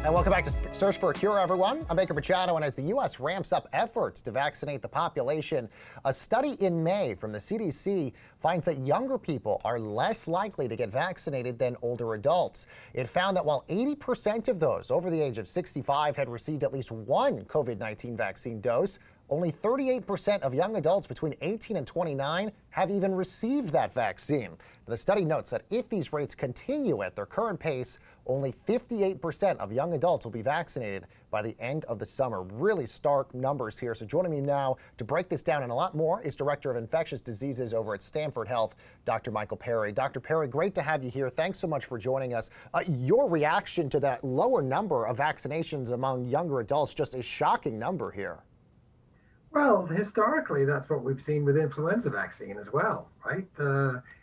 And welcome back to Search for a Cure, everyone. I'm Baker Machado, and as the U.S. ramps up efforts to vaccinate the population, a study in May from the CDC finds that younger people are less likely to get vaccinated than older adults. It found that while 80% of those over the age of 65 had received at least one COVID-19 vaccine dose, only 38% of young adults between 18 and 29 have even received that vaccine. The study notes that if these rates continue at their current pace, only 58% of young adults will be vaccinated by the end of the summer. Really stark numbers here. So joining me now to break this down and a lot more is Director of Infectious Diseases over at Stamford Health, Dr. Michael Parry. Dr. Parry, great to have you here. Thanks so much for joining us. Your reaction to that lower number of vaccinations among younger adults, just a shocking number here. Well, historically, that's what we've seen with influenza vaccine as well, right?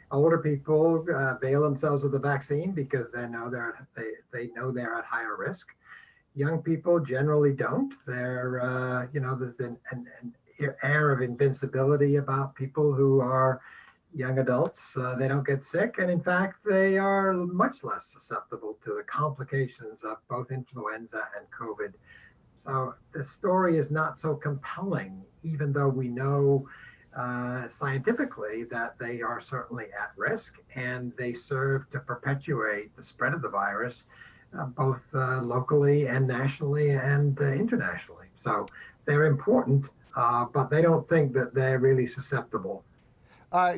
Older people avail themselves of the vaccine because they know they're at higher risk. Young people generally don't. There's an air of invincibility about people who are young adults. They don't get sick, and in fact, they are much less susceptible to the complications of both influenza and COVID. So the story is not so compelling, even though we know scientifically that they are certainly at risk and they serve to perpetuate the spread of the virus, both locally and nationally and internationally. So they're important, but they don't think that they're really susceptible.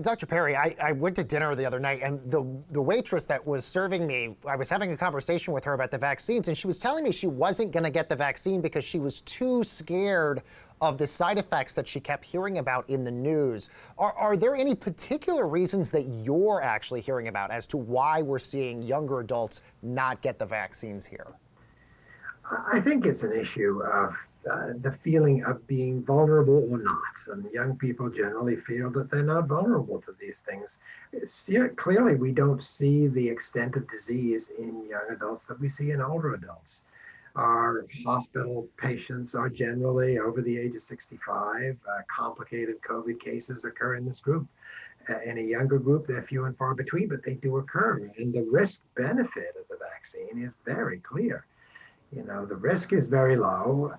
Dr. Parry, I went to dinner the other night, and the waitress that was serving me, I was having a conversation with her about the vaccines, and she was telling me she wasn't going to get the vaccine because she was too scared of the side effects that she kept hearing about in the news. Are there any particular reasons that you're actually hearing about as to why we're seeing younger adults not get the vaccines here? I think it's an issue of the feeling of being vulnerable or not. And young people generally feel that they're not vulnerable to these things. Clearly, we don't see the extent of disease in young adults that we see in older adults. Our hospital patients are generally over the age of 65. Complicated COVID cases occur in this group. In a younger group, they're few and far between, but they do occur. And the risk benefit of the vaccine is very clear. You know, the risk is very low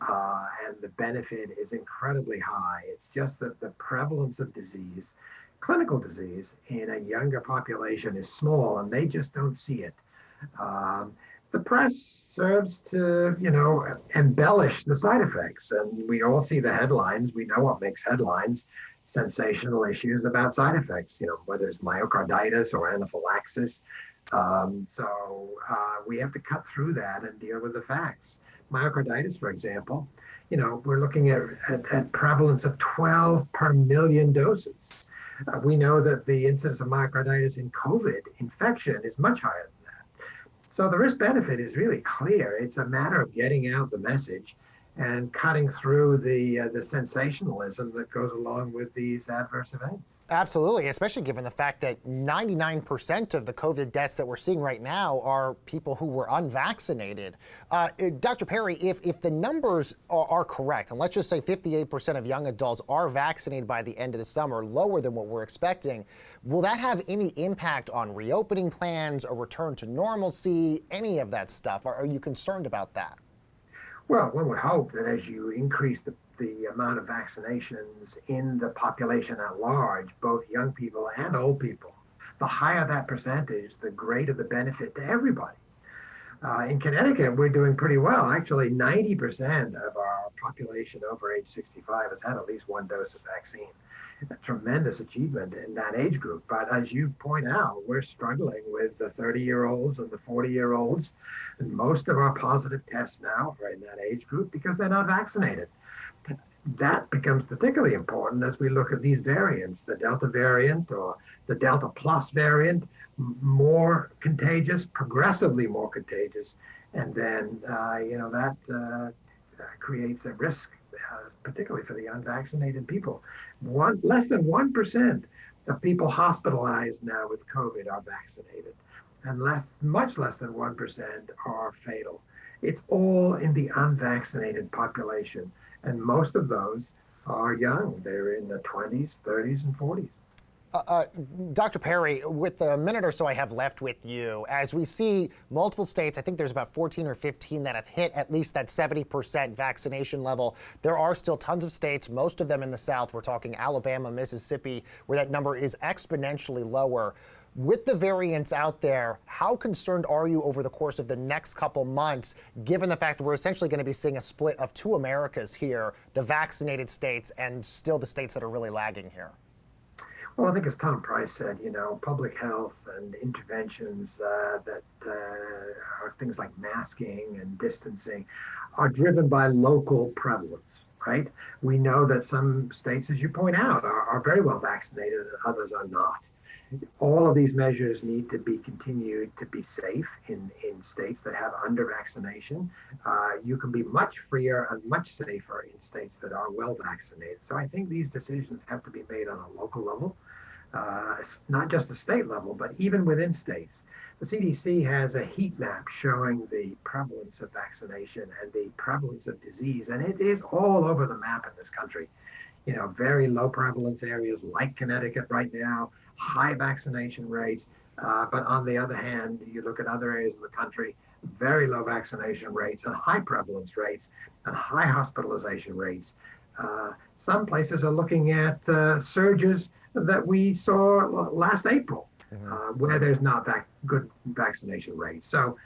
and the benefit is incredibly high. It's just that the prevalence of disease, clinical disease, in a younger population is small and they just don't see it. The press serves to, embellish the side effects, and we all see the headlines. We know what makes headlines: sensational issues about side effects, whether it's myocarditis or anaphylaxis. We have to cut through that and deal with the facts. Myocarditis, for example, we're looking at prevalence of 12 per million doses. We know that the incidence of myocarditis in COVID infection is much higher than that. So the risk benefit is really clear. It's a matter of getting out the message and cutting through the sensationalism that goes along with these adverse events. Absolutely, especially given the fact that 99% of the COVID deaths that we're seeing right now are people who were unvaccinated. Dr. Parry, if the numbers are correct, and let's just say 58% of young adults are vaccinated by the end of the summer, lower than what we're expecting, will that have any impact on reopening plans, a return to normalcy, any of that stuff? Are you concerned about that? Well, one would hope that as you increase the amount of vaccinations in the population at large, both young people and old people, the higher that percentage, the greater the benefit to everybody. In Connecticut, we're doing pretty well. Actually, 90% of our population over age 65 has had at least one dose of vaccine. A tremendous achievement in that age group. But as you point out, we're struggling with the 30-year-olds and the 40-year-olds. And most of our positive tests now are in that age group because they're not vaccinated. That becomes particularly important as we look at these variants, the Delta variant or the Delta plus variant, more contagious, progressively more contagious. And then, that creates a risk, particularly for the unvaccinated people. Less than 1% of people hospitalized now with COVID are vaccinated, and much less than 1% are fatal. It's all in the unvaccinated population, and most of those are young. They're in the 20s, 30s, and 40s. Dr. Parry, with the minute or so I have left with you, as we see multiple states, I think there's about 14 or 15 that have hit at least that 70% vaccination level. There are still tons of states, most of them in the South. We're talking Alabama, Mississippi, where that number is exponentially lower. With the variants out there, how concerned are you over the course of the next couple months, given the fact that we're essentially going to be seeing a split of two Americas here, the vaccinated states and still the states that are really lagging here? Well, I think as Tom Price said, public health and interventions that are things like masking and distancing are driven by local prevalence, right? We know that some states, as you point out, are very well vaccinated and others are not. All of these measures need to be continued to be safe in states that have under vaccination. You can be much freer and much safer in states that are well vaccinated. So I think these decisions have to be made on a local level, not just a state level, but even within states. The CDC has a heat map showing the prevalence of vaccination and the prevalence of disease, and it is all over the map in this country. Very low prevalence areas like Connecticut right now, high vaccination rates. But on the other hand, you look at other areas of the country, very low vaccination rates and high prevalence rates and high hospitalization rates. Some places are looking at surges that we saw last April, where there's not that good vaccination rates. So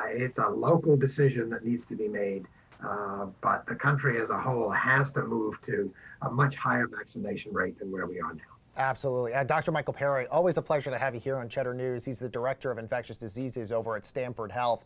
it's a local decision that needs to be made. But the country as a whole has to move to a much higher vaccination rate than where we are now. Absolutely. Dr. Michael Parry, always a pleasure to have you here on Cheddar News. He's the Director of Infectious Diseases over at Stamford Health.